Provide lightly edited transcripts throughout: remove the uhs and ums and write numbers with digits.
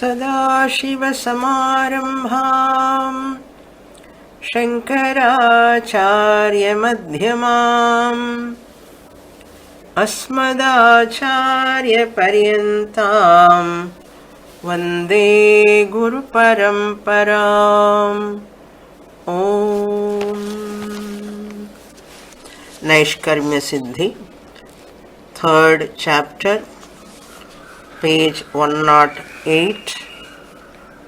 सदाशिवसमारम्भां शङ्कराचार्यमध्यमाम् अस्मदाचार्यपर्यन्तां वन्दे गुरुपरम्पराम्। ॐ Naishkarmya Siddhi, 3rd chapter, page 108,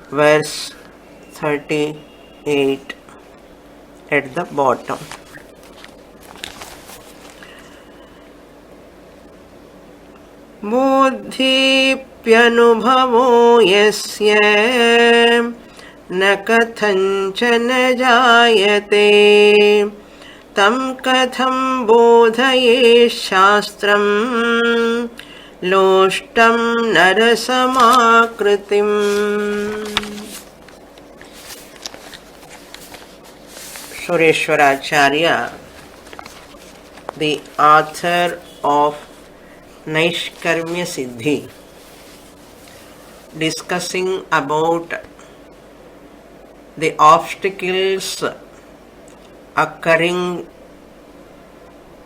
verse 38 at the bottom. Buddhipyanubhavo yasya na kathanchana jayate tam katham bodhaye shastram loshtam narasamakritim. Sureshwaracharya, the author of Naishkarmya Siddhi, discussing about the obstacles occurring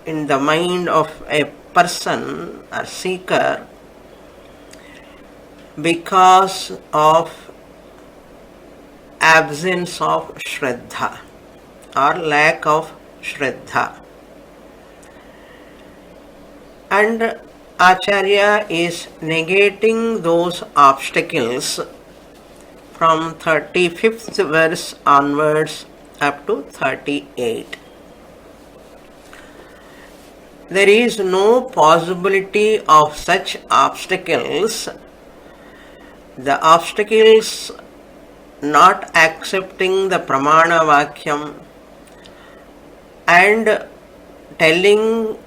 in the mind of a person or seeker because of absence of Shraddha or lack of Shraddha. And Acharya is negating those obstacles from 35th verse onwards up to 38. There is no possibility of such obstacles. The obstacles not accepting the Pramana Vakyam and telling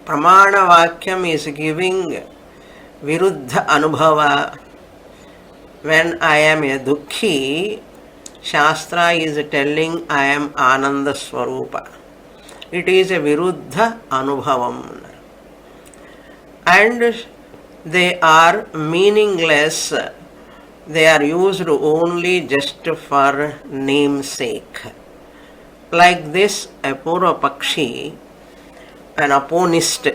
Pramana Vakyam is giving Viruddha Anubhava. When I am a Dukhi, Shastra is telling I am Ananda Swarupa. It is a Viruddha Anubhavam. And they are meaningless. They are used only just for namesake. Like this, a Purva Pakshi, an opponist,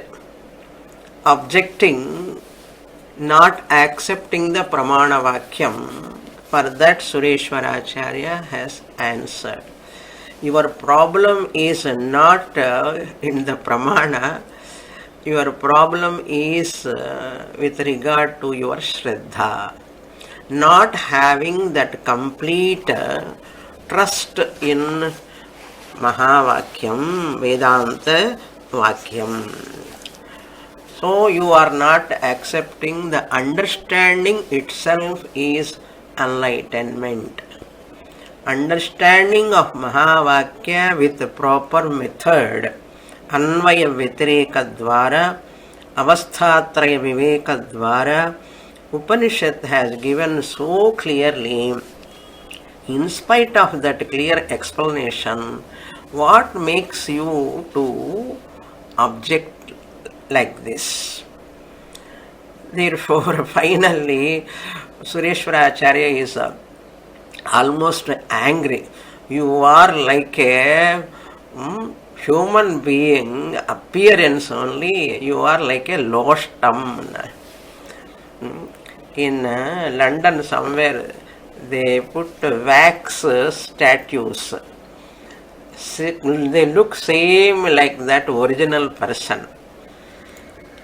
objecting, not accepting the Pramana Vakyam. For that Sureshwaracharya has answered. Your problem is not in the Pramana. Your problem is with regard to your Shraddha. Not having that complete trust in Mahavakyam, Vedanta Vakyam. So you are not accepting the understanding itself is enlightenment. Understanding of Mahavakya with the proper method, Anvaya Vyatireka Dvara, Avasthatraya Viveka Dvara, Upanishad has given so clearly. In spite of that clear explanation, what makes you to object like this? Therefore, finally, Sureshwaracharya is almost angry. You are like a human being, appearance only. You are like a lostam. In London somewhere, they put wax statues. They look same like that original person.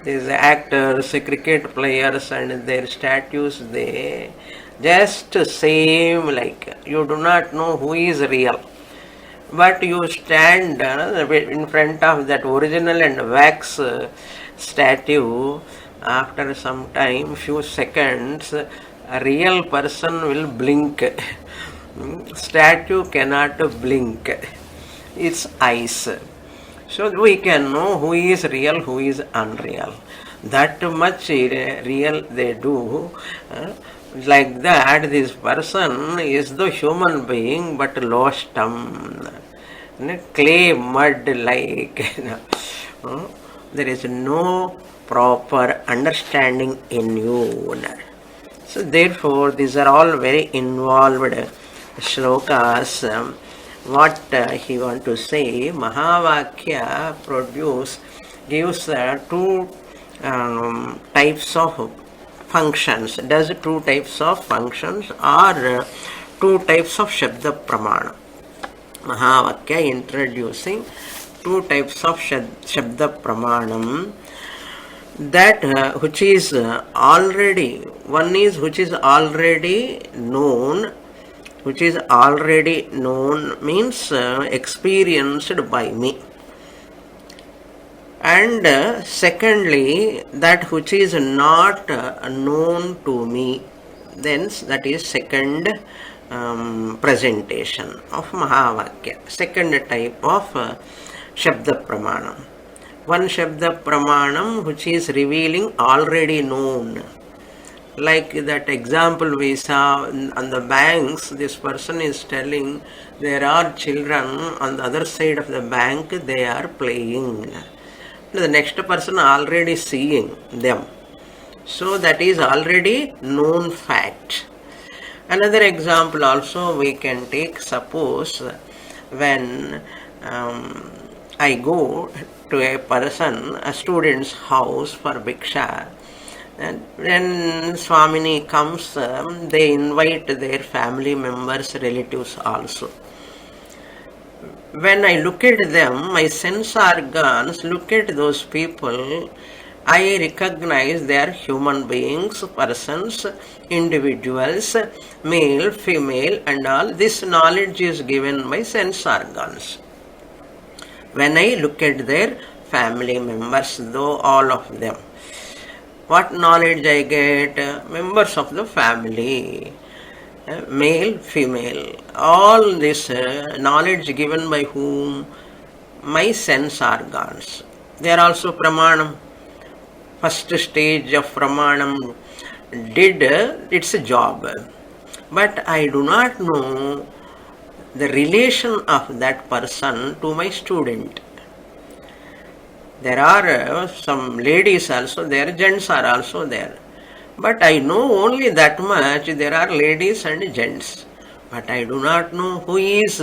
These actors, cricket players and their statues, they just same like. You do not know who is real. But you stand in front of that original and wax statue. After some time, few seconds, a real person will blink. Statue cannot blink. Its eyes. So we can know who is real, who is unreal. That much real they do. Like that, this person is the human being but lost clay, mud like. There is no proper understanding in you. So therefore, these are all very involved shlokas. What he want to say, Mahavakya gives two types of functions, does two types of functions or two types of Shabda Pramana. Mahavakya introducing two types of Shabda Pramanam, that which is already, one is which is already known, means experienced by me, and secondly that which is not known to me, then that is second presentation of Mahavakya, second type of Shabda Pramanam. One Shabda Pramanam which is revealing already known. Like that example we saw on the banks, this person is telling there are children on the other side of the bank, they are playing. The next person already seeing them. So that is already known fact. Another example also we can take, suppose when I go to a student's house for Bhiksha, and when SWAMINI comes, they invite their family members, relatives also. When I look at them, my sense organs look at those people, I recognize they are human beings, persons, individuals, male, female and all. This knowledge is given by sense organs. When I look at their family members, though all of them, what knowledge I get? Members of the family, male, female, all this knowledge given by whom? My sense organs. They are also pramanam. First stage of pramanam did its job, but I do not know the relation of that person to my student. There are some ladies also there, gents are also there. But I know only that much, there are ladies and gents. But I do not know who is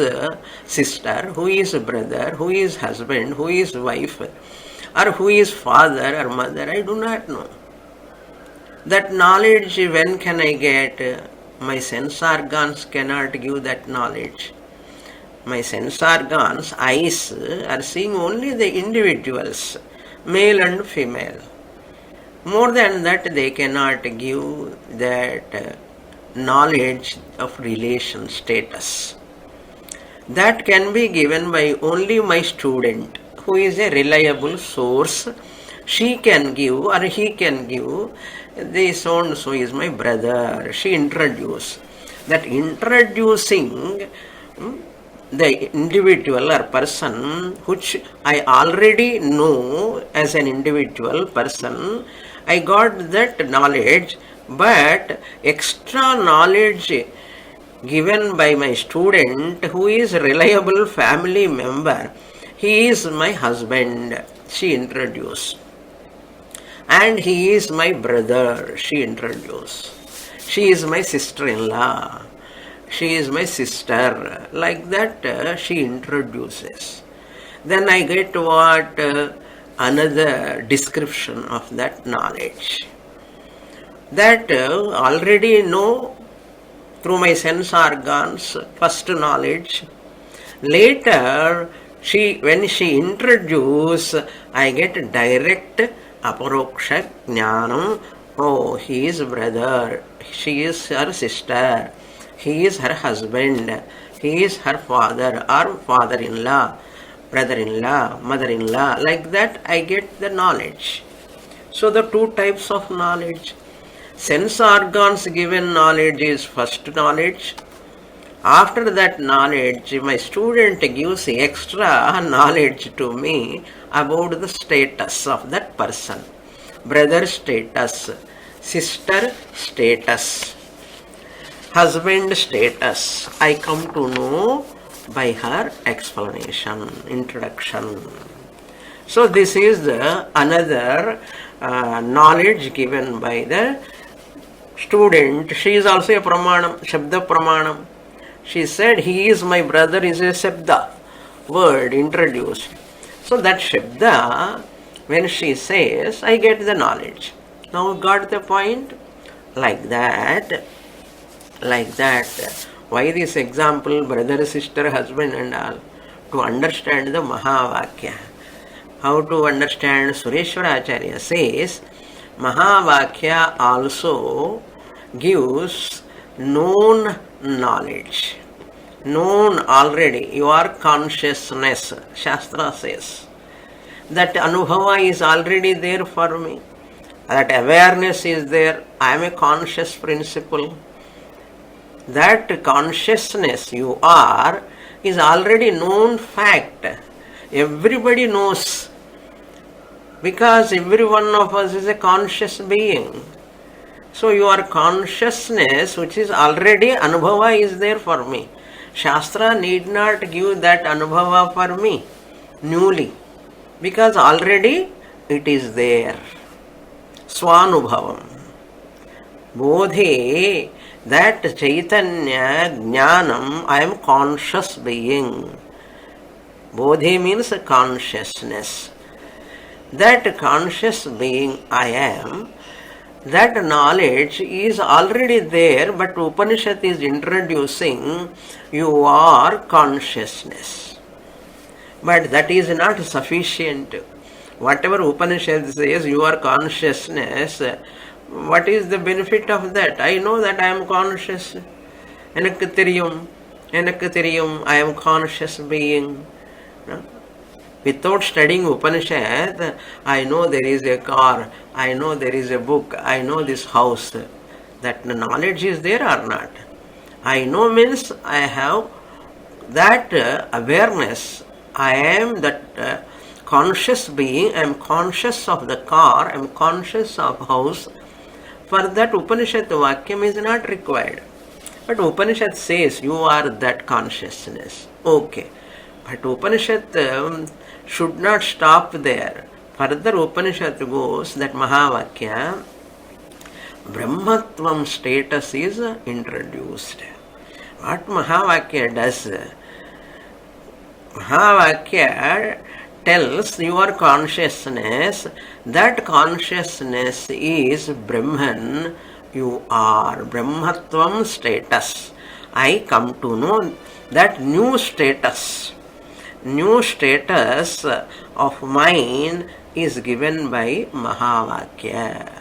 sister, who is brother, who is husband, who is wife, or who is father or mother. I do not know. That knowledge, when can I get? My sense organs cannot give that knowledge. My sense organs, eyes, are seeing only the individuals, male and female. More than that, they cannot give that knowledge of relation status. That can be given by only my student, who is a reliable source. She can give or he can give. This so and so is my brother. She introduce. That introducing the individual or person which I already know as an individual person, I got that knowledge, but extra knowledge given by my student who is a reliable family member, he is my husband, she introduced, and he is my brother, she introduced, she is my sister-in-law, she is my sister, like that she introduces. Then I get what? Another description of that knowledge. That already know through my sense organs, first knowledge. Later, when she introduce, I get direct aparoksha jnanam. Oh, he is brother, she is her sister, he is her husband, he is her father or father-in-law, brother-in-law, mother-in-law. Like that I get the knowledge. So the two types of knowledge. Sense organs given knowledge is first knowledge. After that knowledge, my student gives extra knowledge to me about the status of that person. Brother status, sister status, husband status. I come to know by her explanation, introduction. So this is the another knowledge given by the student, she is also a pramanam, Shabda pramanam. She said, he is my brother, is a Shabda word introduced. So that Shabda, when she says, I get the knowledge. Now got the point? Like that. Why this example, brother, sister, husband and all? To understand the Mahavakya. How to understand? Sureshwara Acharya says, Mahavakya also gives known knowledge. Known already, your consciousness, Shastra says. That Anubhava is already there for me. That awareness is there. I am a conscious principle. That consciousness you are is already known fact. Everybody knows. Because every one of us is a conscious being. So your consciousness, which is already Anubhava, is there for me. Shastra need not give that Anubhava for me newly. Because already it is there. Swanubhavam. Bodhe, that Chaitanya, Jnanam, I am conscious being. Bodhe means consciousness. That conscious being I am, that knowledge is already there, but Upanishad is introducing you are consciousness. But that is not sufficient. Whatever Upanishad says, you are consciousness, what is the benefit of that? I know that I am conscious. Enakatirium, I am conscious being. No? Without studying Upanishad, I know there is a car, I know there is a book, I know this house. That knowledge is there or not? I know means I have that awareness. I am that conscious being, I am conscious of the car, I am conscious of house. For that Upanishad Vakyam is not required. But Upanishad says you are that consciousness. Okay. But Upanishad should not stop there. Further Upanishad goes that Mahavakya, Brahmatvam status is introduced. What Mahavakya does? Mahavakya tells your consciousness, that consciousness is Brahman, you are. Brahmatvam status. I come to know that new status. New status of mine is given by Mahavakya,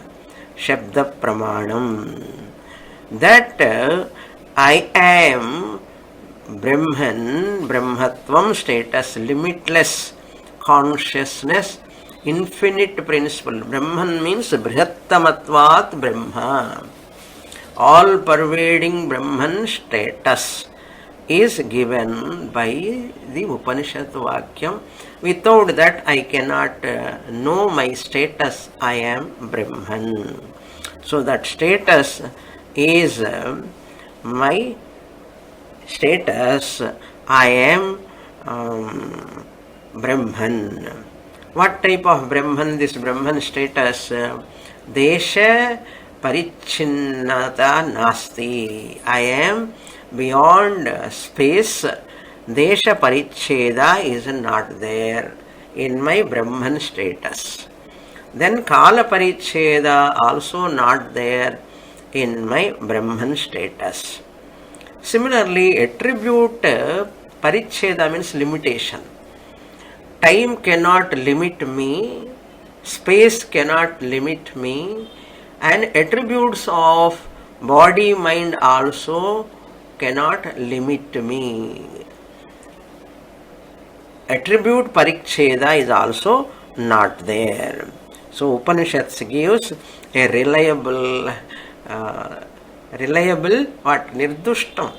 Shabda Pramanam. That I am Brahman, Brahmatvam status, limitless consciousness, infinite principle. Brahman means Brihattamatvat Brahma. All pervading Brahman status is given by the Upanishad Vakyam. Without that I cannot know my status, I am Brahman. So that status is my status, I am Brahman. What type of Brahman? This Brahman status, Desha Parichinnata Nasti. I am beyond space. Desha Paricheda is not there in my Brahman status. Then Kala Paricheda also not there in my Brahman status. Similarly, attribute Paricheda means limitation. Time cannot limit me, space cannot limit me, and attributes of body, mind also cannot limit me. Attribute Paricheda is also not there. So Upanishads gives a reliable what? Nirdushtam.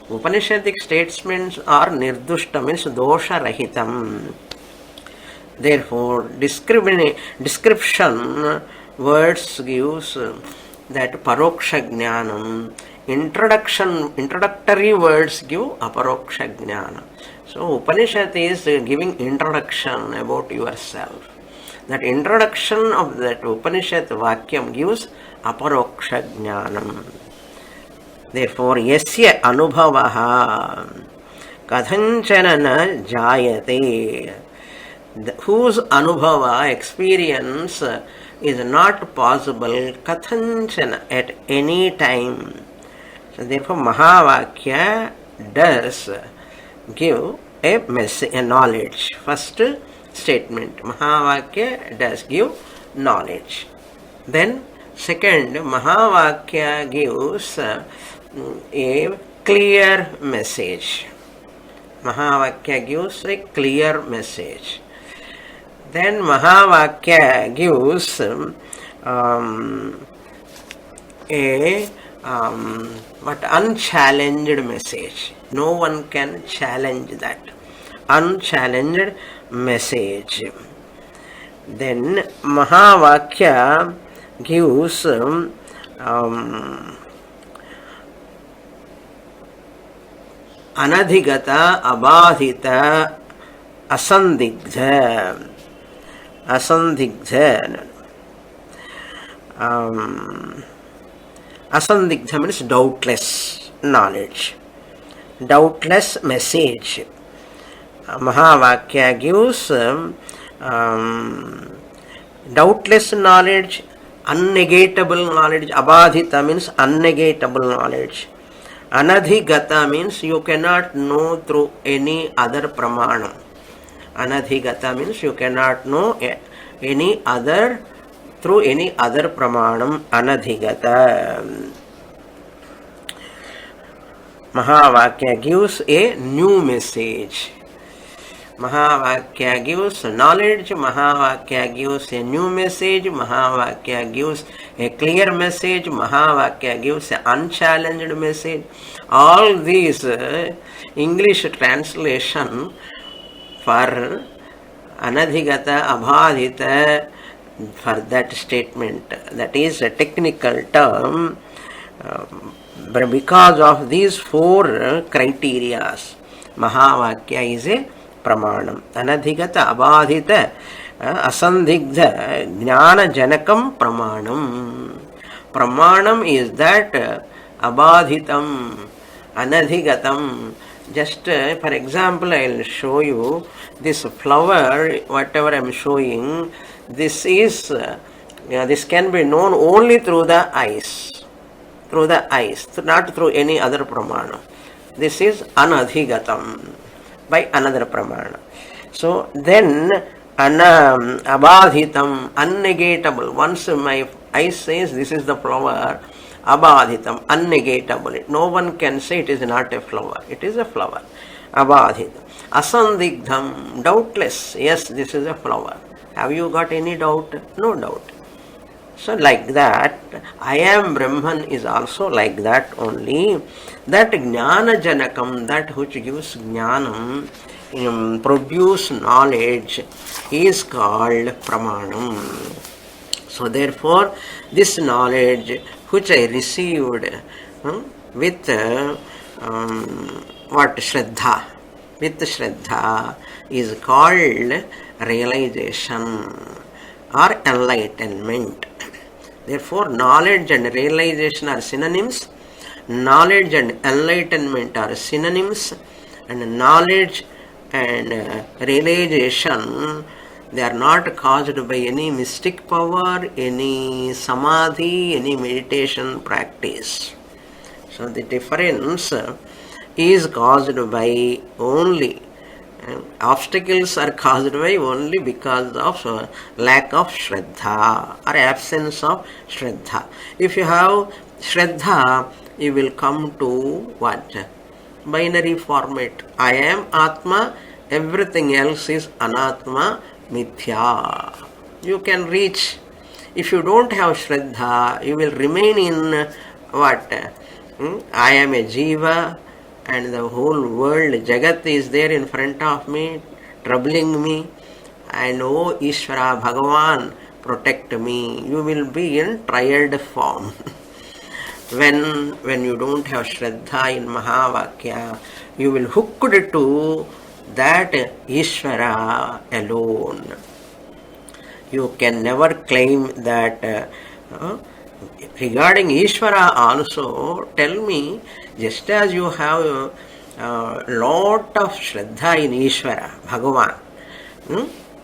Upanishadic statements are nirdushtam, means dosha rahitam. Therefore, description words gives that paroksha jnanam. Introductory words give aparoksha jnana. So Upanishad is giving introduction about yourself. That introduction of that Upanishad Vakyam gives aparoksha moksha jnanam. Therefore, yasya anubhavaha kathanchana na jayate. Whose anubhava, experience, is not possible kathanchana, at any time. So therefore, Mahavakya does give a message, a knowledge. First statement, Mahavakya does give knowledge. Then second, Mahavakya gives a clear message. Mahavakya gives a clear message. Then Mahavakya gives unchallenged message. No one can challenge that. Unchallenged message. Then Mahavakya gives anadhigata, abadhita, asandigdha. Asandigdha. Asandigdha means doubtless knowledge, doubtless message. Mahavakya gives doubtless knowledge, unnegatable knowledge. Abadhita means unnegatable knowledge. Anadhigata means you cannot know through any other pramanam. Anadhigata means you cannot know any other through any other pramanam. Anadhigata. Mahavakya gives a new message. Mahavakya gives knowledge, Mahavakya gives a new message, Mahavakya gives a clear message, Mahavakya gives an unchallenged message. All these English translation for anadhigata, abhadhita, for that statement, that is a technical term, but because of these four criteria, Mahavakya is a pramanam. Anadhigata, abadhita, asandigdha, jnana janakam pramanam. Pramanam is that abadhitam, anadhigatam. Just for example, I will show you this flower, whatever I am showing. This is this can be known only through the eyes, not through any other pramana. This is anadhigatam, by another pramana. So then abadhitam, unnegatable. Once my eye says this is the flower, abadhitam, unnegatable. No one can say it is not a flower. It is a flower. Abadhitam. Asandigdham, doubtless. Yes, this is a flower. Have you got any doubt? No doubt. So like that, I am Brahman is also like that only. That jnana janakam, that which gives jnanam, produce knowledge, is called pramanam. So therefore, this knowledge which I received with Shraddha, with Shraddha, is called realization or enlightenment. Therefore, knowledge and realization are synonyms. Knowledge and enlightenment are synonyms. And knowledge and realization, they are not caused by any mystic power, any samadhi, any meditation practice. So the difference is caused by only obstacles are caused by only because of lack of Shraddha or absence of Shraddha. If you have Shraddha, you will come to what? Binary format. I am Atma, everything else is Anatma, Mithya. You can reach. If you don't have Shraddha, you will remain in what? I am a Jiva, and the whole world, Jagat, is there in front of me, troubling me, and oh Ishvara, Bhagavan, protect me. You will be in triad form. When you don't have Shraddha in Mahavakya, you will hooked to that Ishvara alone. You can never claim that regarding Ishvara also, tell me, just as you have a lot of Shraddha in Ishvara, Bhagavan,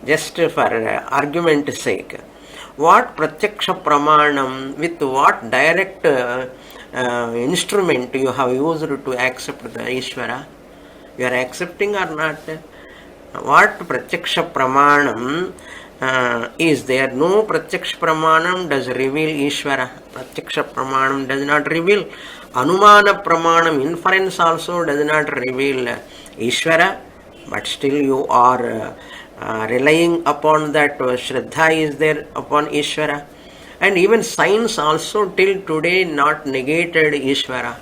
just for argument's sake, what Pratyaksha Pramanam, with what direct instrument you have used to accept the Ishvara? You are accepting or not? What Pratyaksha Pramanam is there? No Pratyaksha Pramanam does reveal Ishvara. Pratyaksha Pramanam does not reveal. Anumana Pramanam, inference also does not reveal Ishvara, but still you are relying upon that Shraddha is there upon Ishvara. And even science also till today not negated Ishvara.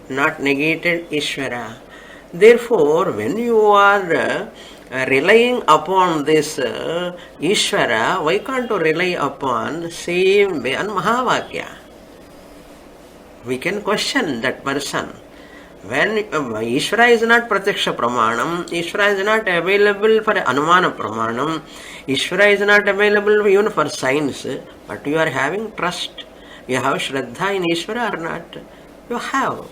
Not negated Ishvara. Therefore, when you are relying upon this Ishvara, why can't you rely upon same way on Mahavakya? We can question that person. When Ishvara is not Pratyaksha Pramanam, Ishvara is not available for Anumana Pramanam, Ishvara is not available even for science, but you are having trust. You have Shraddha in Ishvara or not? You have.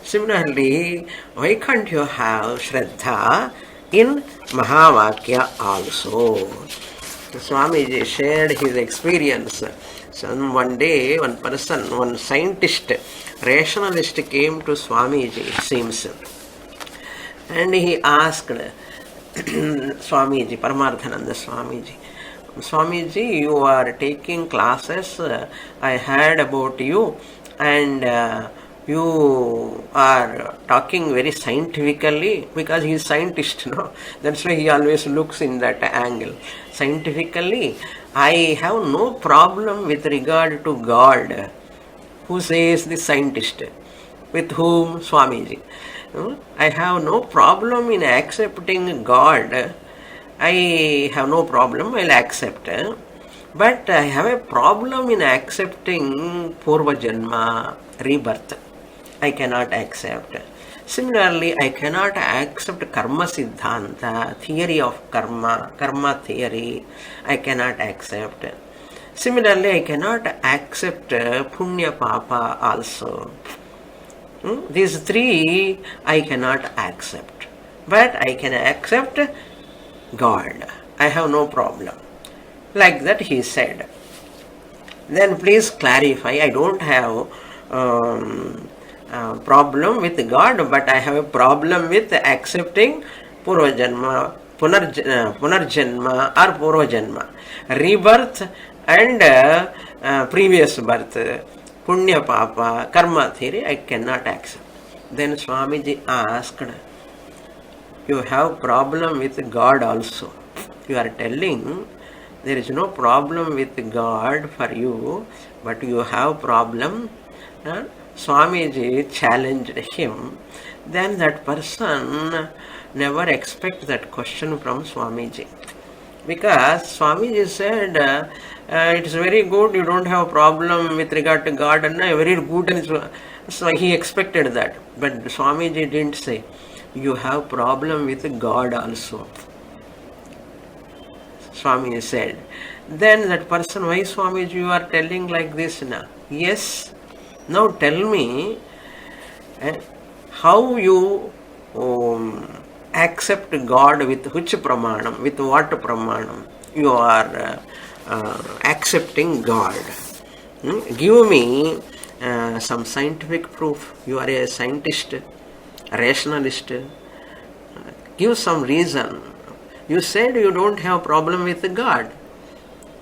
Similarly, why can't you have Shraddha in Mahavakya also? Swamiji shared his experience. So one day, one person, one scientist, rationalist came to Swamiji, it seems, and he asked Swamiji, Paramarthananda Swamiji, Swamiji, you are taking classes, I heard about you, and you are talking very scientifically, because he is scientist, no? That's why he always looks in that angle. Scientifically, I have no problem with regard to God. Who says the scientist? With whom? Swamiji. I have no problem in accepting God. I have no problem, I'll accept. But I have a problem in accepting Purva Janma, rebirth. I cannot accept. Similarly, I cannot accept Karma Siddhanta, theory of Karma theory. I cannot accept. Similarly, I cannot accept Punya Papa also. These three I cannot accept. But I can accept God. I have no problem. Like that he said. Then please clarify, I don't have problem with God, but I have a problem with accepting Purvajanma, Punarjanma or Purvajanma, rebirth and previous birth, Punya Papa, Karma theory, I cannot accept. Then Swamiji asked, you have problem with God also. You are telling there is no problem with God for you, but you have problem. Swamiji challenged him. Then that person never expect that question from Swamiji. Because Swamiji said, it's very good, you don't have a problem with regard to God, and very good, and so he expected that. But Swamiji didn't say, you have problem with God also. Swami said. Then that person, why Swamiji you are telling like this now? Yes. Now tell me how you accept God, with which pramanam, with what pramanam you are accepting God. Give me some scientific proof. You are a scientist, a rationalist. Give some reason. You said you don't have problem with God.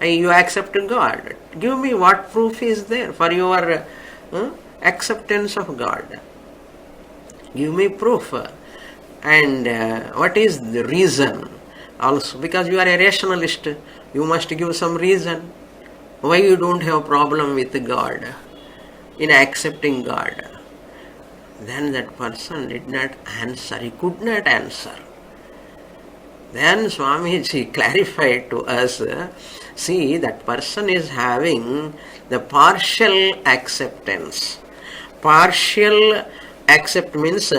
You accept God. Give me what proof is there for your acceptance of God. Give me proof. And what is the reason also? Because you are a rationalist, you must give some reason why you don't have problem with God in accepting God. Then that person did not answer. He could not answer. Then Swamiji clarified to us, see, that person is having the partial acceptance. Partial accept means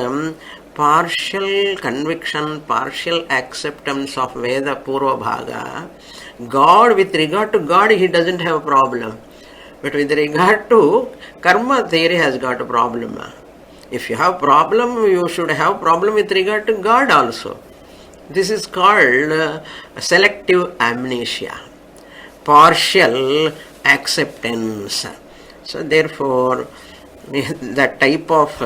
partial conviction, partial acceptance of Veda Purva Bhaga. God, with regard to God, he doesn't have a problem. But with regard to karma theory has got a problem. If you have problem, you should have problem with regard to God also. This is called selective amnesia, partial acceptance. So therefore, that type of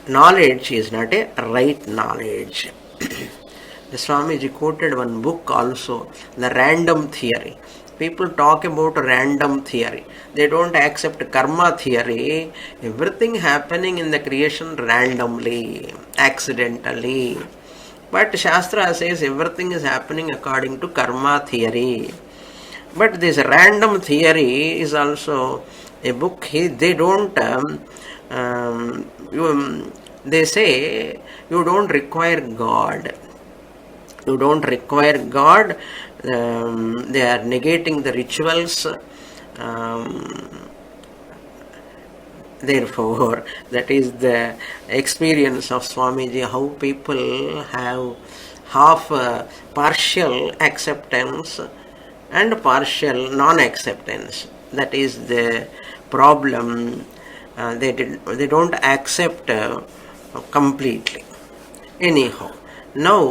knowledge is not a right knowledge. The Swamiji quoted one book also, The Random Theory. People talk about random theory. They don't accept karma theory. Everything happening in the creation randomly, accidentally. But Shastra says everything is happening according to karma theory. But this random theory is also a book. They don't. They say you don't require God. You don't require God. They are negating the rituals. Therefore, that is the experience of Swamiji, how people have half partial acceptance and partial non-acceptance. That is the problem. They don't accept completely. Anyhow, now,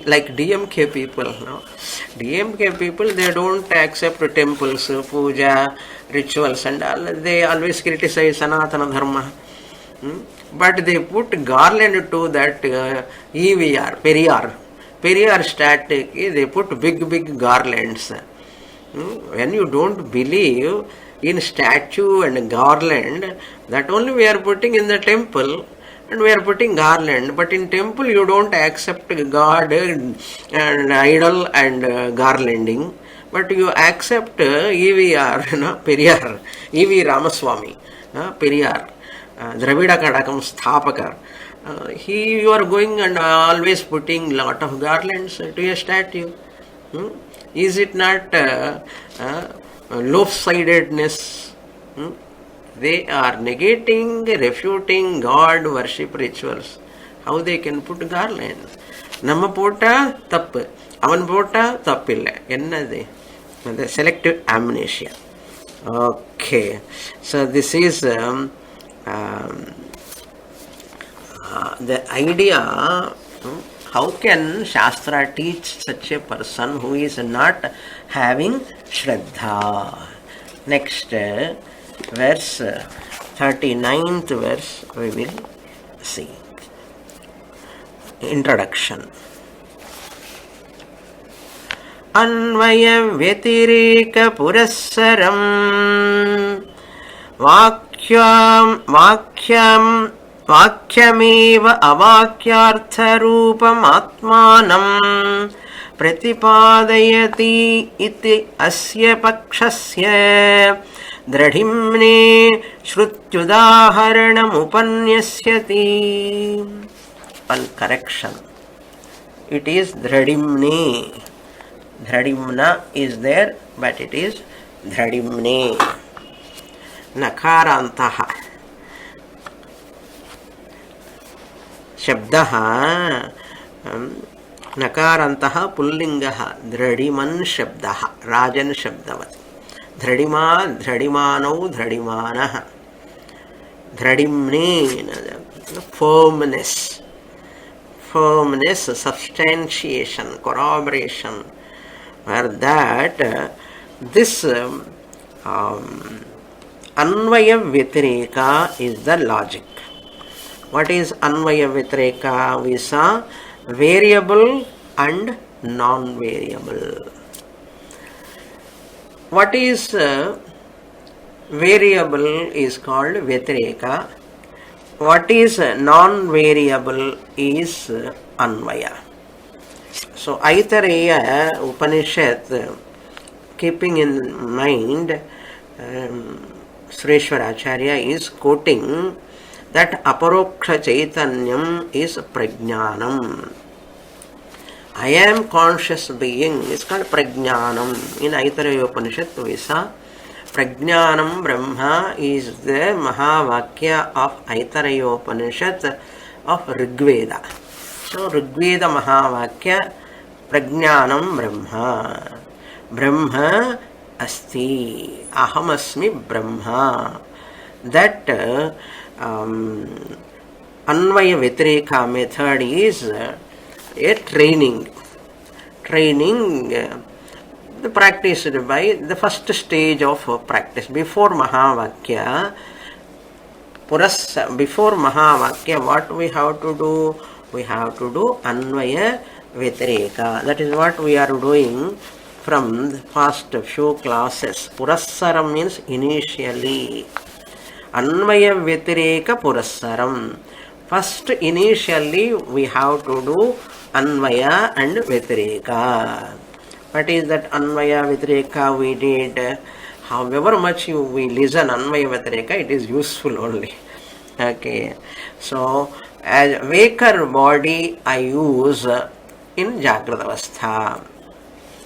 like DMK people, DMK people, they don't accept temples, puja, rituals and all. They always criticize Sanatana Dharma. But they put garland to that EVR, Periyar statue, they put big garlands. When you don't believe in statue and garland, that only we are putting in the temple. And we are putting garland, but in temple you don't accept God and idol and garlanding, but you accept EVR, Periyar, EV Ramaswamy, Periyar, Dravida Kadakam Sthapakar. You are going and always putting lot of garlands to a statue. Is it not lopsidedness? They are negating, refuting God worship rituals. How they can put garland? Nama pota tappu, avan pota tappilla. Ennade? The selective amnesia. Okay. So this is the idea. How can Shastra teach such a person who is not having Shraddha? Next verse, 39th verse, we will see. Introduction. Anvaya Vyatireka Purassaram Vakyameva Avakyartha Rupam Atmanam Pratipadayati iti asya pakshasya Dradhimne Shrutyudaharanam Upanyasyati. One correction. It is Dhradimne. Dhradimna is there, but it is Dhradimne. Nakarantaha. Shabdaha. Nakarantaha pullingaha. Dhradiman shabdaha. Rajan shabdavat. Dhradima, Dhradimano, Dhradimanaha. Dhradimne, firmness, substantiation, corroboration. Where that this Anvaya Vyatireka is the logic. What is Anvaya Vyatireka? We saw variable and non-variable. What is variable is called Vyatireka. What is non-variable is Anvaya. So Aitareya Upanishad, keeping in mind, Sureshwara Acharya is quoting that Aparoksha Chaitanyam is Prajnanam. I am conscious being is called Prajnanam. In Aitareya Upanishad we saw Prajnanam Brahma is the Mahavakya of Aitareya Upanishad of Rigveda. So Rigveda Mahavakya Prajnanam Brahma. Brahma asti. Ahamasmi Brahma. That Anvaya Vyatireka method is a training. The practice by the first stage of practice. Before Mahavakya, before Mahavakya, what we have to do? We have to do Anvaya Vyatireka. That is what we are doing from the past few classes. Purassaram means initially. Anvaya Vyatireka Purassaram. First, initially, we have to do Anvaya and Vyatireka. What is that Anvaya Vyatireka we did? However much we listen Anvaya Vyatireka, it is useful only. Okay. So, as waker body I use in Jagrata Avastha.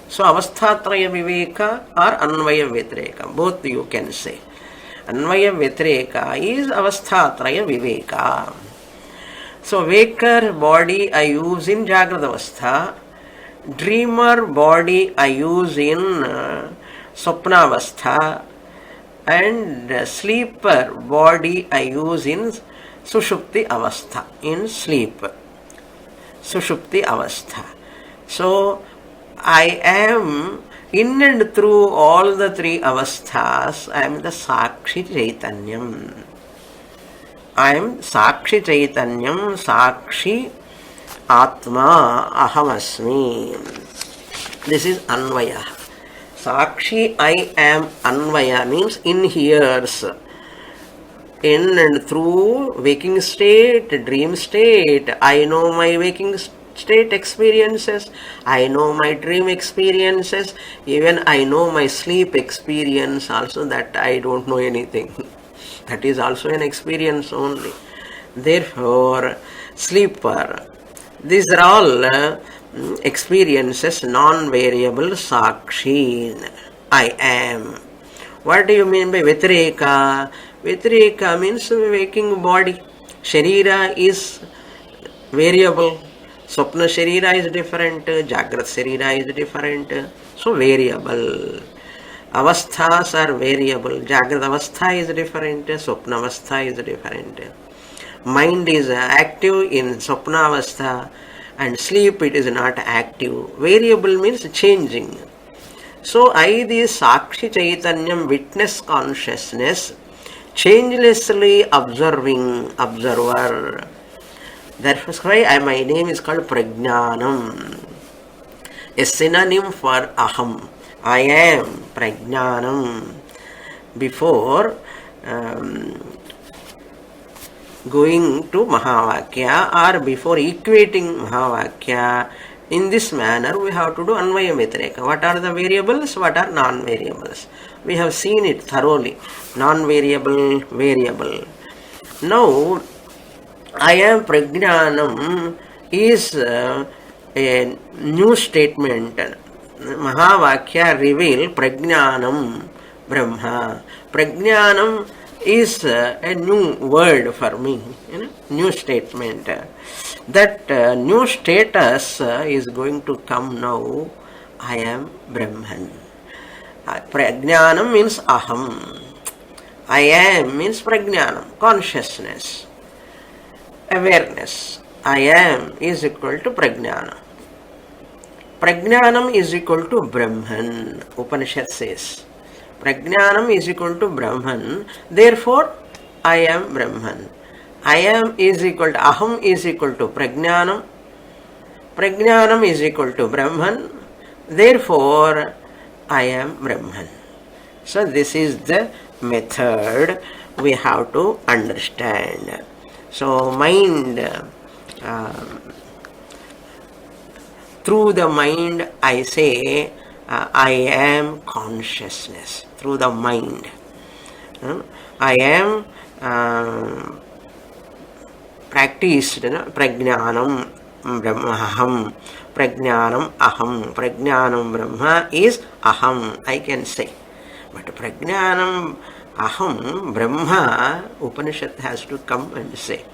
So, Avasthatraya Viveka or Anvaya Vyatireka, both you can say. Anvaya Vyatireka is Avasthatraya Viveka. So, waker body I use in Jagrata Avastha, dreamer body I use in Swapna Avastha, and sleeper body I use in Sushupti Avastha, in sleep. Sushupti Avastha. So, I am in and through all the three avasthas, I am the Sakshi Chaitanyam. I am Sakshi Chaitanyam, Sakshi Atma Ahamasmi. This is Anvaya. Sakshi I am Anvaya means inheres. In and through waking state, dream state, I know my waking state experiences, I know my dream experiences, even I know my sleep experience also, that I don't know anything. That is also an experience only. Therefore, sleeper. These are all experiences, non-variable Sakshi. I am. What do you mean by Vyatireka? Vyatireka means waking body. Sharira is variable. Swapna Sharira is different. Jagrat Sharira is different. So variable. Avasthas are variable. Jagrat Avastha is different. Swapna Avastha is different. Mind is active in Swapna Avastha, and sleep it is not active. Variable means changing. So I, the Sakshi Chaitanyam, witness consciousness, changelessly observing observer. That's why my name is called Prajnanam. A synonym for Aham. I am Prajnanam. Before going to Mahavakya or before equating Mahavakya, in this manner we have to do Anvaya Vyatireka. What are the variables? What are non-variables? We have seen it thoroughly. Non-variable, variable. Now, I am Prajnanam is a new statement. Mahavakya reveal Prajnanam Brahma. Prajnanam is a new word for me, new statement. That new status is going to come now. I am Brahman. Prajnanam means Aham. I am means Prajnanam, consciousness, awareness. I am is equal to Prajnanam. Prajnanam is equal to Brahman. Upanishad says. Prajnanam is equal to Brahman. Therefore, I am Brahman. I am is equal to Aham is equal to Prajnanam. Prajnanam is equal to Brahman. Therefore, I am Brahman. So this is the method we have to understand. So mind, through the mind I say, I am consciousness. Through the mind. I am practiced Prajnanam Brahmaham. Prajnanam Aham. Prajnanam Brahma is Aham, I can say. But Prajnanam Aham Brahma, Upanishad has to come and say.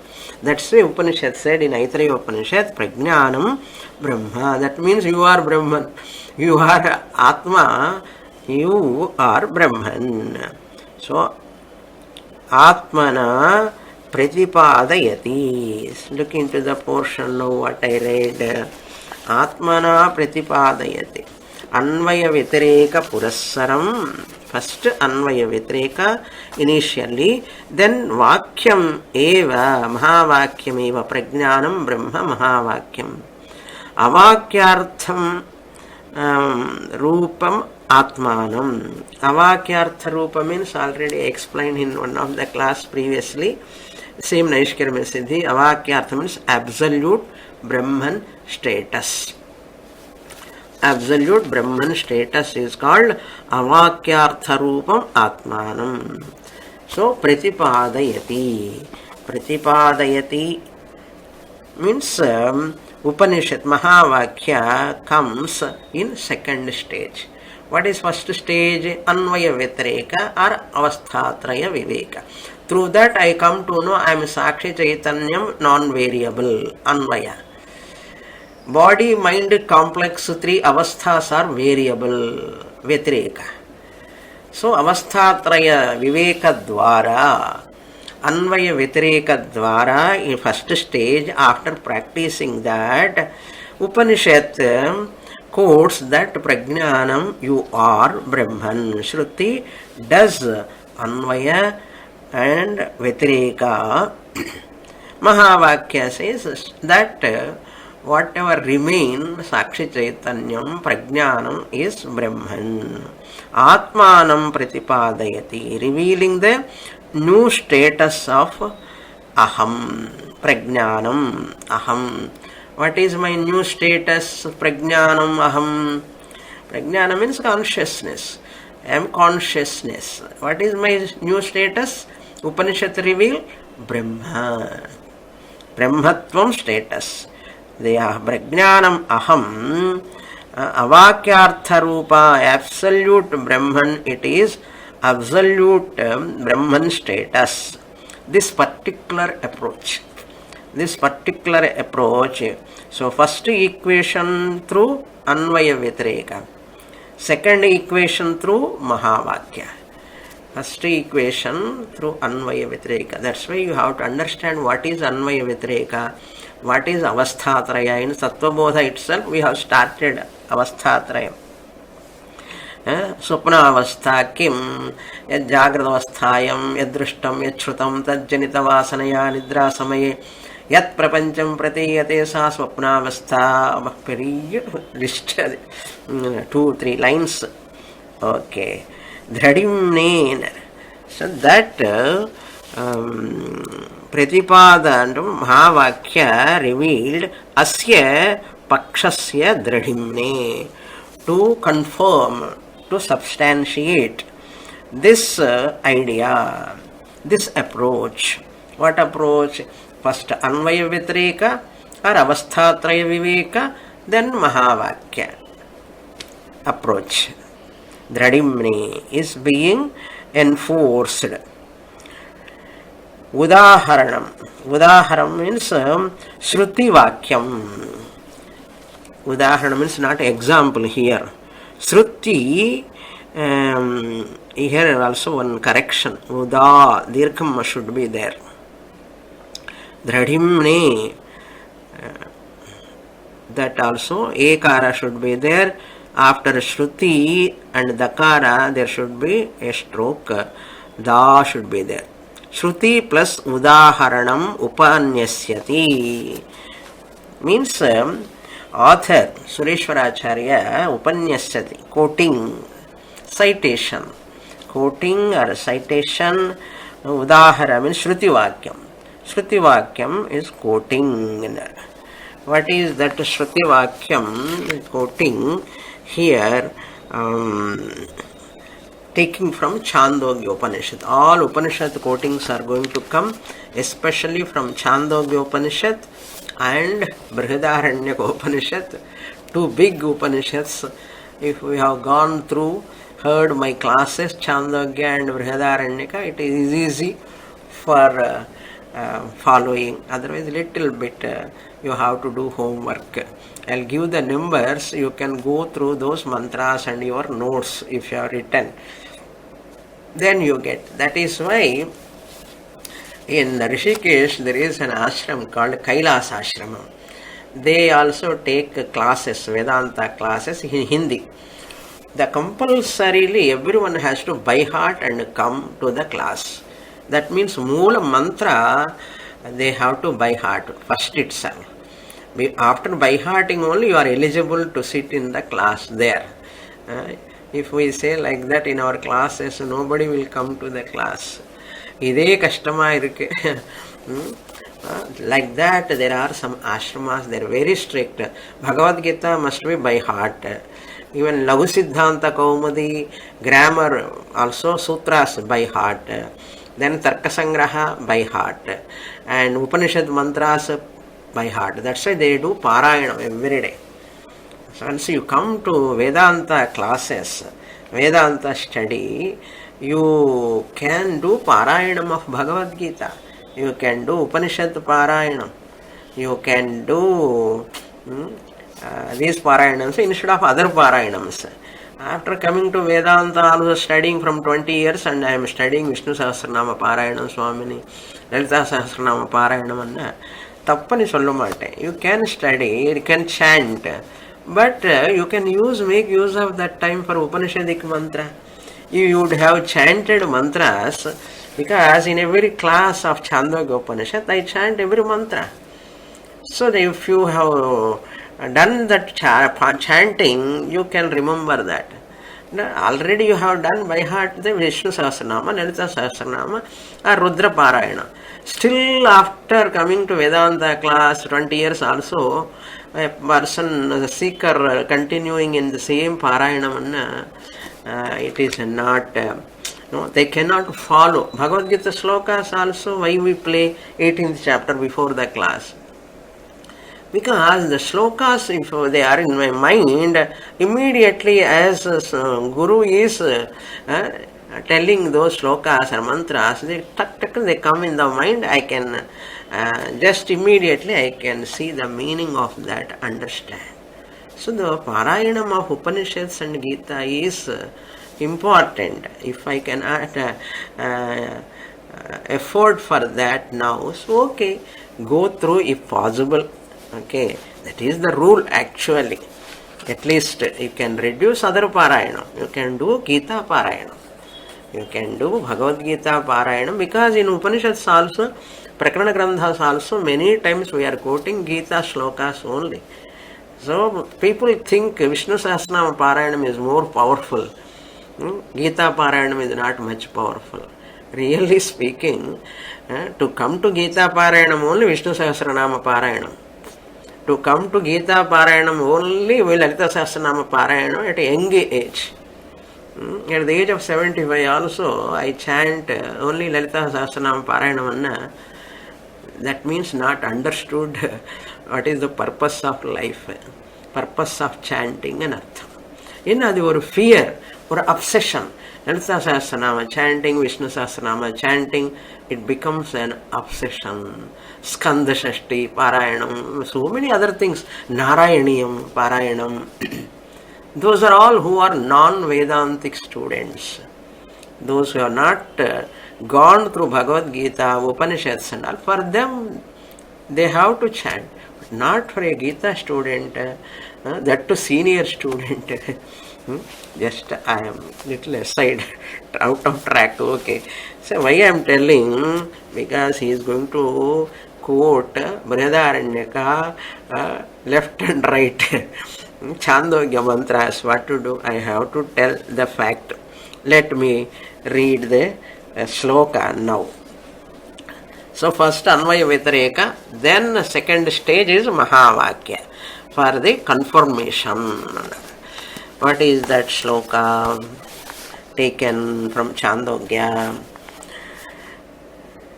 That's why Upanishad said in Aitareya Upanishad, Prajnanam Brahma. That means you are Brahman. You are Atma. You are Brahman. So, Atmana Pratipadayati. Look into the portion of what I read. Atmana Pratipadayati. Anvaya Vitareka Purassaram. First Anvaya Vitareka initially, then Vakyam Eva, Mahavakyam Eva, Prajnanam Brahma Mahavakyam. Avakyartham Rupam Atmanam. Avakyartha Rupa means already explained in one of the class previously. Same Naishkarmya Siddhi. Avakyartha means absolute Brahman status. Absolute Brahman status is called Avakyartha Rupam Atmanam. So, Pratipadayati. Pratipadayati means Upanishad Mahavakya comes in second stage. What is first stage? Anvaya Vitareka or Avasthatraya Viveka. Through that I come to know I am Sakshi Chaitanyam non-variable. Anvaya. Body, mind, complex, three avasthas are variable. Vitareka. So, avasthatraya viveka dvara, anvaya vitareka dvara, in first stage, after practicing that, Upanishad quotes that prajnanam, you are Brahman. Shruti does anvaya and vitareka. Mahavakya says that whatever remains, Sakshi Chaitanyam, Prajnanam is Brahman. Atmanam Pratipadayati, revealing the new status of Aham, Prajnanam, Aham. What is my new status? Prajnanam, Aham. Prajnana means consciousness. I am consciousness. What is my new status? Upanishad reveal Brahma. Brahmatvam status. They are Prajnanam Aham, Avakyartha Rupa, absolute Brahman, it is absolute Brahman status. This particular approach. So, first equation through Anvaya Vitareka, second equation through Mahavakya. First equation through Anvaya Vitareka. That's why you have to understand what is Anvaya Vitareka. What is Avasthatraya? In Sattvabodha itself, we have started Avasthatraya. Swapna Avastha Kim, Yad Jagrata Avasthayam, Yad Drishtam, Yad Shrutam, Tad Janita Vasanaya, Nidra Samaye, Yat Prapancham Pratiyate Sa Swapna Avastha. Very list 2-3 lines. Okay. Dhradimnen. So that Pratipada and Mahavakya revealed Asya Pakshasya Dhradimne, to confirm, to substantiate this idea, this approach. What approach? First Anvaya Vitareka or Avasthatraya Viveka, then Mahavakya approach. Dhradimne is being enforced. Udaharanam. Udaharanam means Shruti Vakyam. Udaharanam means not example here. Shruti, here also one correction. Uda, Dirgham should be there. Dhradimne, that also Ekara should be there. After Shruti and Dakara, there should be a stroke. Da should be there. Shruti plus Udaharanam Upanyasyati means author Sureshwaracharya Upanyasyati, quoting, citation. Quoting or citation. Udahara means Shruti Vakyam. Shruti Vakyam is quoting. What is that Shruti Vakyam quoting? Here, taking from Chandogya Upanishad. All Upanishad quotings are going to come, especially from Chandogya Upanishad and Brihadaranyaka Upanishad, two big Upanishads. If we have gone through heard my classes, Chandogya and Brihadaranyaka, it is easy for following. Otherwise, little bit you have to do homework. I'll give the numbers. You can go through those mantras and your notes if you have written. Then you get. That is why in Rishikesh there is an ashram called Kailas Ashramam. They also take classes, Vedanta classes in Hindi. The compulsorily everyone has to by heart and come to the class. That means Moola mantra they have to by heart first itself. After by hearting only you are eligible to sit in the class there. If we say like that in our classes, nobody will come to the class. Ide kastama irukke. Like that, there are some ashramas, they are very strict. Bhagavad Gita must be by heart. Even Laghu Siddhanta Kaumadi, grammar, also sutras by heart. Then Tarka Sangraha by heart. And Upanishad mantras by heart. That's why they do Parayana every day. So once you come to Vedanta classes, Vedanta study, you can do Parayanam of Bhagavad Gita. You can do Upanishad Parayanam. You can do these Parayanams instead of other Parayanams. After coming to Vedanta, I was studying from 20 years and I am studying Vishnu Sahasranama Parayanam, Swamini, Lalita Sahasranama Parayanam. Tappani sollumate. You can study, you can chant, but you can make use of that time for Upanishadic mantra. You would have chanted mantras because in every class of Chandogya Upanishad I chant every mantra. So that if you have done that chanting, you can remember that. Already you have done by heart the Vishnu Sahasranama, Lalita Sahasranama or Rudra Parayana. Still after coming to Vedanta class 20 years also, a person, a seeker continuing in the same Parayanam, it is not, no, they cannot follow. Bhagavad Gita slokas also, why we play 18th chapter before the class? Because the slokas, if they are in my mind, immediately as Guru is telling those slokas or mantras, they come in the mind. I can just immediately I can see the meaning of that, understand. So the Parayanam of Upanishads and Gita is important. If I can afford for that now, so okay, go through if possible. Okay, that is the rule actually. At least you can reduce other Parayanam. You can do Gita Parayanam. You can do Bhagavad Gita Parayanam, because in Upanishads also, Prakarana Grandhas also, many times we are quoting Gita Shlokas only. So people think Vishnu Sahasranama Parayanam is more powerful. Gita Parayanam is not much powerful. Really speaking, to come to Gita Parayanam only Vishnu Sahasranama Parayanam. To come to Gita Parayanam only Lalita Sahasranama Parayanam at a young age. At the age of 75 also, I chant only Lalita Sahasranama Parayanam. That means not understood what is the purpose of life, purpose of chanting and artham. That is a fear or obsession. Lalita Sahasranama chanting, Vishnu Sahasranama chanting, it becomes an obsession. Skanda Shashti, Parayanam, so many other things. Narayaniyam, Parayanam. Those are all who are non-Vedantic students. Those who have not gone through Bhagavad Gita, Upanishads and all, for them they have to chant. But not for a Gita student, that to senior student. Just I am little aside, out of track, okay. So why I am telling? Because he is going to quote Brihadaranyaka left and right. Chandogya mantras, what to do? I have to tell the fact. Let me read the shloka now. So first Anvaya Vyatireka, then the second stage is Mahavakya for the confirmation. What is that shloka? Taken from Chandogya.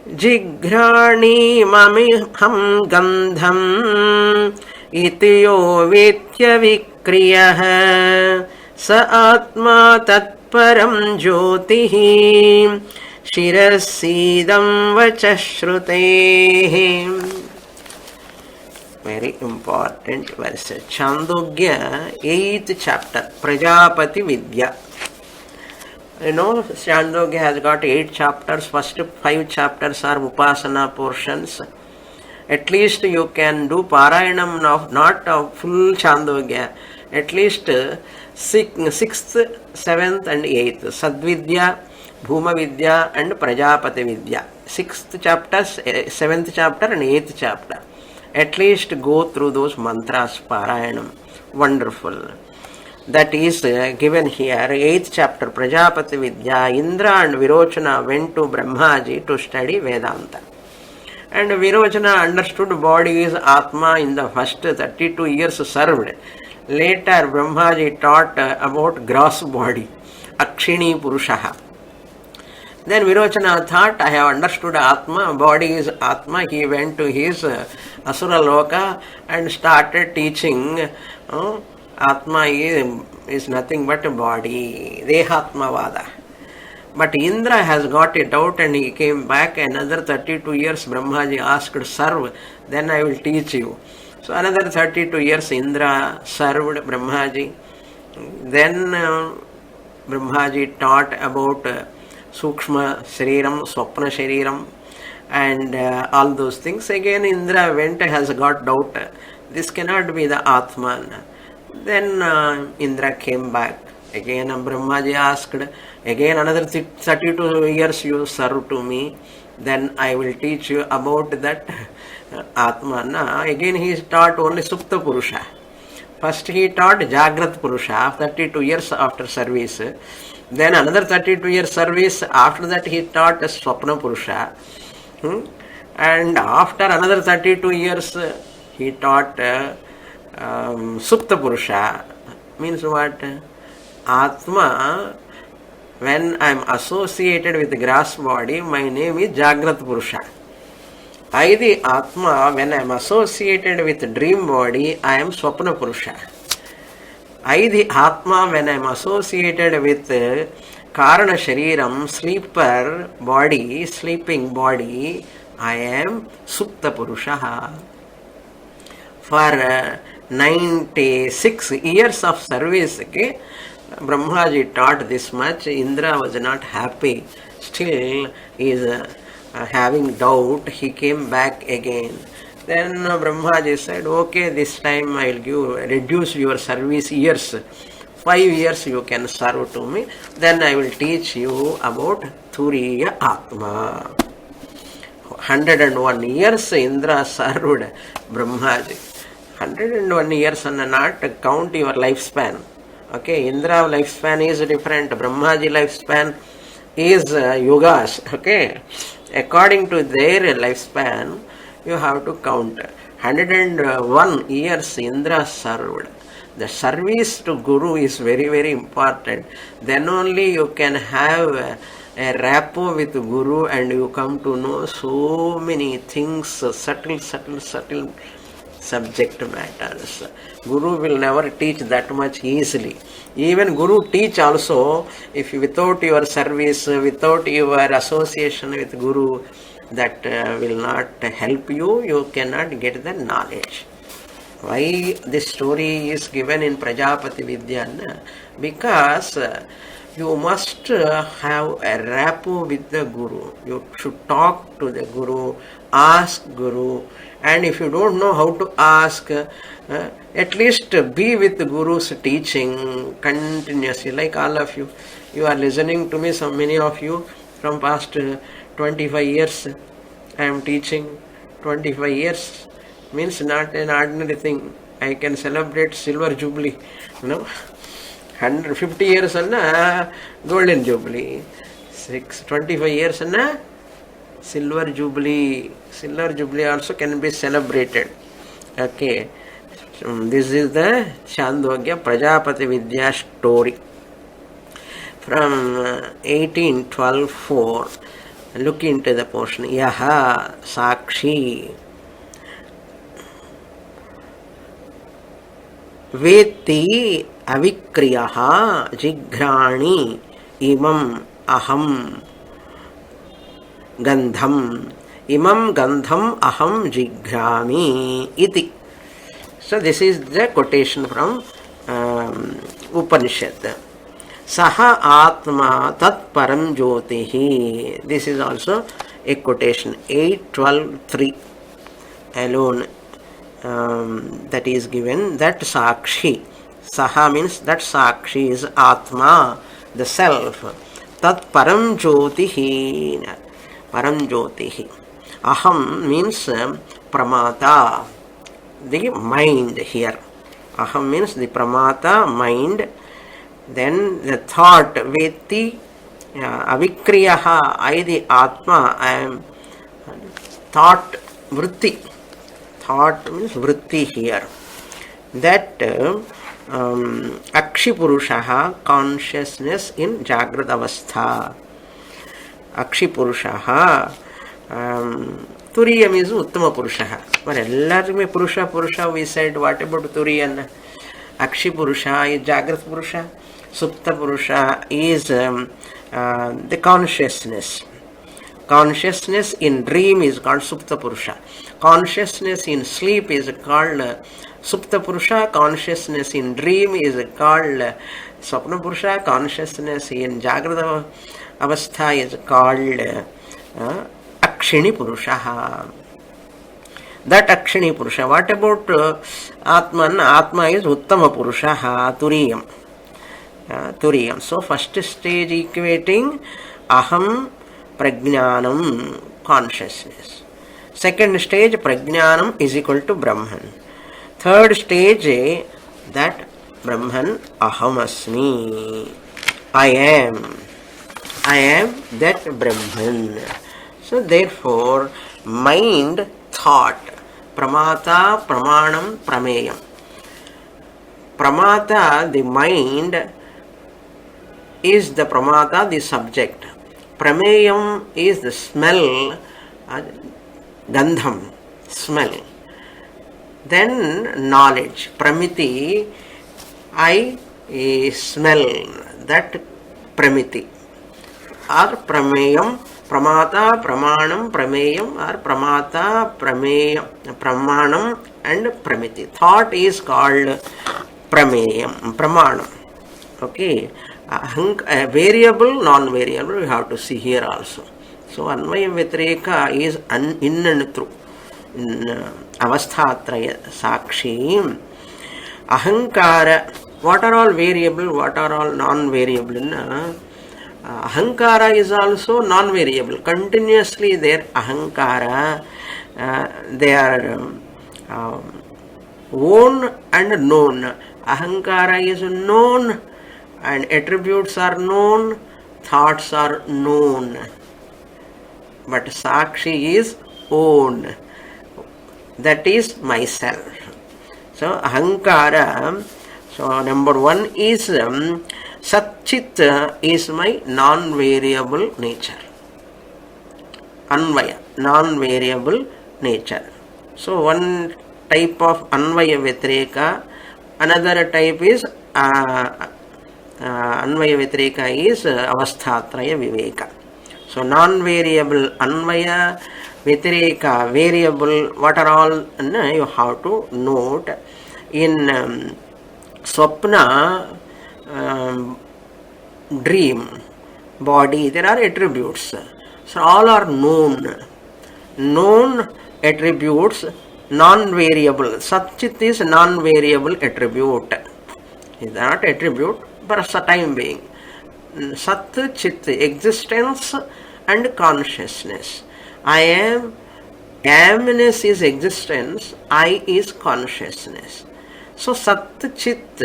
Jigrani mamiham gandham iti yo vitya vikriyah Sa atma tatparam jyotihi shirasidam vachashrute. Very important verse. Chandogya, 8th chapter, Prajapati Vidya. You know, Chandogya has got 8 chapters. First 5 chapters are Upasana portions. At least you can do Parayanam of not of full Chandogya. At least 6th, 7th and 8th. Sadvidya, Bhuma Vidya and Prajapati Vidya. 6th chapter, 7th chapter and 8th chapter. At least go through those mantras, Parayanam. Wonderful. That is given here, 8th chapter, Prajapati Vidya. Indra and Virochana went to Brahmaji to study Vedanta. And Virochana understood body is Atma in the first 32 years served. Later, Brahmaji taught about gross body, Akshini Purushaha. Then Virochana thought, I have understood Atma, body is Atma. He went to his Asura Loka and started teaching Atma is nothing but a body, Dehatmavada. But Indra has got it out and he came back. Another 32 years Brahmaji asked, serve, then I will teach you. So another 32 years Indra served Brahmaji. Then Brahmaji taught about Sukshma Shariram, Swapna Shariram and all those things. Again Indra went, has got doubt. This cannot be the Atman. Then Indra came back. Again Brahmaji asked, again another 32 years you serve to me, then I will teach you about that Atman. Again he taught only Supta Purusha. First he taught Jagrat Purusha, 32 years after service. Then another 32 years service, after that he taught Swapna Purusha. And after another 32 years he taught Supta Purusha. Means what? Atma, when I am associated with the gross body, my name is Jagrat Purusha. I, the Atma, when I am associated with dream body, I am Swapna Purusha. I, the Atma, when I am associated with Karana Shariram, sleeper body, sleeping body, I am Supta Purusha. For 96 years of service, okay, Brahmaji taught this much. Indra was not happy. Still is having doubt. He came back again. Then Brahmaji said, okay, this time I will reduce your service years. 5 years you can serve to me. Then I will teach you about Turiya Atma. 101 years Indra served Brahmaji. 101 years and not count your lifespan. Okay, Indra lifespan is different. Brahmaji lifespan is yugas. Okay, according to their lifespan, you have to count. 101 years Indra served. The service to Guru is very, very important. Then only you can have a rapport with Guru and you come to know so many things, subtle subject matters. Guru will never teach that much easily. Even Guru teach also, if without your service, without your association with Guru, that will not help you. You cannot get the knowledge. Why this story is given in Prajapati Vidya? Because you must have a rapport with the Guru. You should talk to the Guru, ask Guru, and if you don't know how to ask, at least be with the Guru's teaching continuously. Like all of you, you are listening to me. So many of you from past 25 years, I am teaching. 25 years means not an ordinary thing. I can celebrate silver jubilee, 150 years and golden jubilee, 25 years and silver jubilee. Silver jubilee also can be celebrated. Okay, this is the Chandogya Prajapati Vidya story from 1812-4. Look into the portion. Yaha Sakshi Veti avikriyaha jigrani imam aham gandham. Imam gandham aham jigrami iti. So this is the quotation from Upanishad. Saha atma tat param jyotihi. This is also a quotation. 8:12:3 alone that is given. That sakshi. Saha means that sakshi is atma, the self. Tat param jyotihi. Param jyotihi. Aham means pramata, the mind here. Aham means the pramata, mind. Then the thought, veti, avikriyaha, I the atma, I am thought, vritti. Thought means vritti here. That akshipurushaha, consciousness in jagrata avastha. Akshipurushaha, Turiyam is Uttama Purushaha. But everything Purusha, Purusha, we said, what about Turiyan? Akshi Purusha is Jagrat Purusha. Supta Purusha is the consciousness. Consciousness in dream is called Supta Purusha. Consciousness in sleep is called Supta Purusha. Consciousness in dream is called Swapna Purusha. Consciousness in Jagrata Avastha is called Akshini Purusha. That Akshini Purusha. What about Atman? Atma is Uttama Purusha, Turiyam. Turiyam. So first stage equating Aham Prajnanam, consciousness. Second stage Prajnanam is equal to Brahman. Third stage that Brahman Aham Asmi. I am that Brahman. So therefore mind, thought, pramata, pramanam, prameyam. Pramata, the mind, is the pramata, the subject. Prameyam is the smell, gandham, smell. Then knowledge, pramiti, I smell, that pramiti. Or prameyam, pramata, pramanam, prameyam, or pramata, prameyam, pramanam and pramiti. Thought is called prameyam, pramanam. Okay. Variable, non-variable, we have to see here also. So Anvaya Vyatireka is in and through. Avasthatraya Sakshi. Ahankara. What are all variable, what are all non-variable? Ahankara is also non-variable. Continuously there ahankara, they are own and known. Ahankara is known and attributes are known, thoughts are known. But Sakshi is own. That is myself. So ahankara, so number one is Satchit is my non-variable nature. Anvaya, non-variable nature. So one type of Anvaya Vyatireka, another type is Anvaya Vyatireka is Avasthatraya Viveka. So non-variable Anvaya Vyatireka, variable, what are all, you have to note. In Swapna, dream, body, there are attributes. So all are known. Known attributes, non-variable. Satchit is non-variable attribute. Is not attribute, but for time being. Sat, Chit, existence and consciousness. I am, amness is existence, I is consciousness. So Sat, Chit,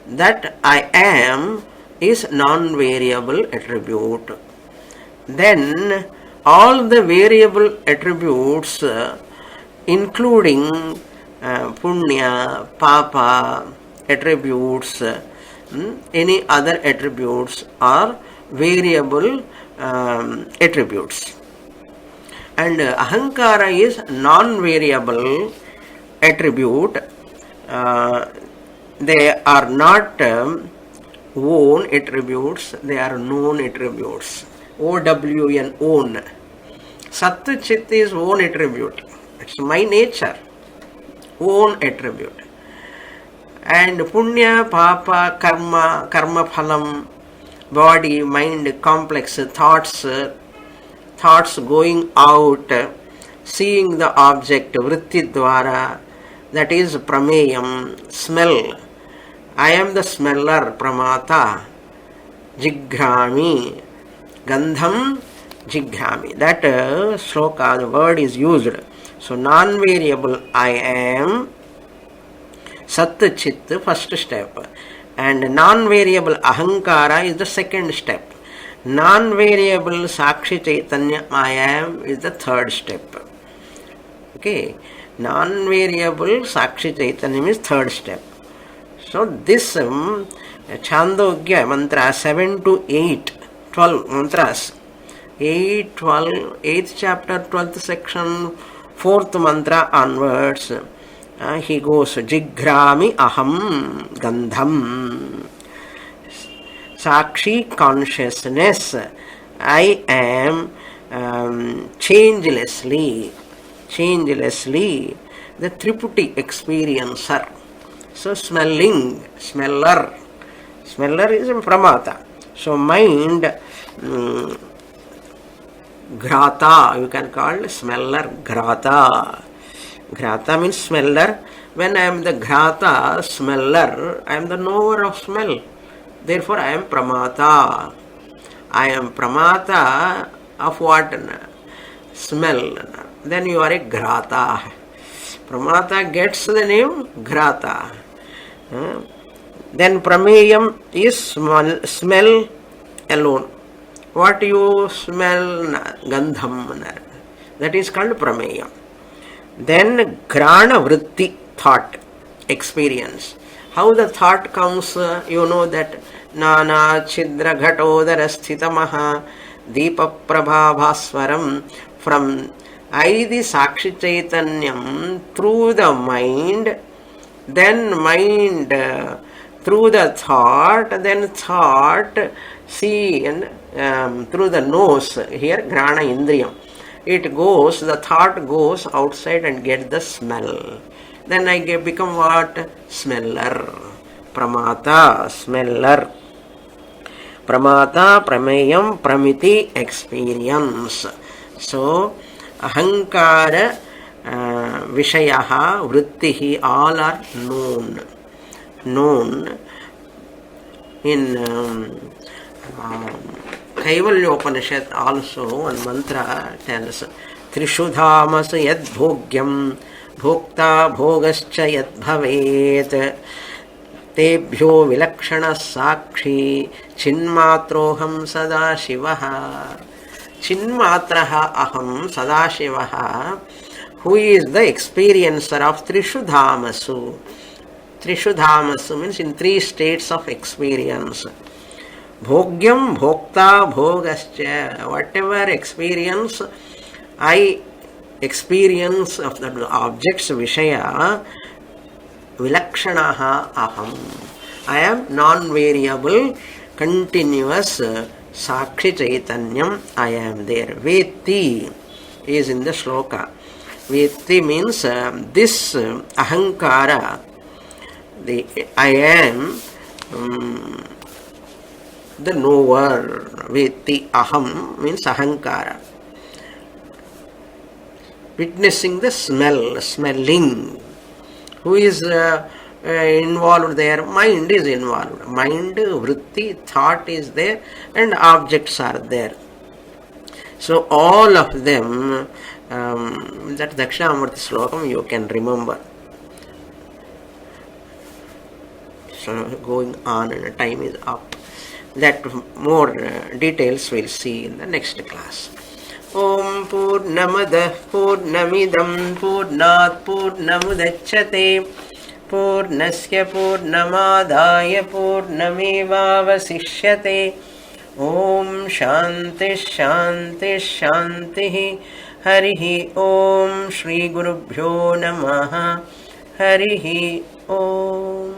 that I am is non-variable attribute. Then all the variable attributes including punya, papa attributes, any other attributes are variable attributes. And ahankara is non-variable attribute. they are not own attributes, they are known attributes. O-W-N, own. Sat Chit is own attribute. It's my nature, own attribute. And Punya, Papa, Karma, Karma Phalam, body, mind, complex thoughts going out, seeing the object, Vritti Dwara, that is Prameyam, smell. I am the smeller, Pramata, Jigrami, Gandham, Jigrami. That sloka, the word is used. So non-variable I am, Sat Chit, first step. And non-variable Ahankara is the second step. Non-variable Sakshi Chaitanya I am is the third step. Okay. Non-variable Sakshi Chaitanya is third step. So this Chandogya mantra 7 to 8, 12 mantras. 8, 12, 8th chapter, 12th section, 4th mantra onwards. He goes, Jigrami aham gandham. Sakshi consciousness. I am changelessly, the Triputi experiencer. So smelling, smeller is pramata. So mind, grata, you can call smeller grata. Grata means smeller. When I am the grata, smeller, I am the knower of smell. Therefore I am pramata. I am pramata of what? Smell. Then you are a grata. Pramata gets the name grata. Then prameyam is smell alone. What you smell? Gandham. That is called prameyam. Then grana vritti, thought, experience. How the thought comes, you know that nana chidra ghatodara sthitamaha deepa prabhavaswaram, from I the Sakshi Chaitanyam through the mind, then mind through the thought, then thought see and through the nose, here grana indriyam. It goes, the thought goes outside and get the smell. Then I become what? Smeller. Pramata, smeller. Pramata, prameyam, pramiti, experience. So, ahankara, vishayaha, vrittihi, all are known. Known. In Kaivalya Upanishad also one mantra tells Trishu dhamas yad bhogyam bhokta bhogascha yad bhavet tebhyo vilakshana sakshi chinmatroham sadashivaha. Chinmatraha aham sadashivaha, who is the experiencer of Trishu dhamasu. Trishu dhamasu means in 3 states of experience. Bhogyam, bhokta, bhogascha, whatever experience I experience of the objects Vishaya, vilakshanaha aham. I am non-variable, continuous Sakshi Chaitanyam, I am there. Veti is in the sloka. Veti means this ahankara, the I am the knower. Veti aham means ahankara. Witnessing the smell, smelling. Who is involved there? Mind is involved. Mind, vritti, thought is there, and objects are there. So all of them, that Dakshinamurti slokam you can remember. So going on and time is up. That more details we'll see in the next class. Om Purnamadah Purnamidam Purnat Purnamudachyate Purnasya Purnamadaya Purnamevavasishyate. Om Shanti Shanti Shanti. Harihi Om Shri Gurubhyo Namaha. Harihi Om.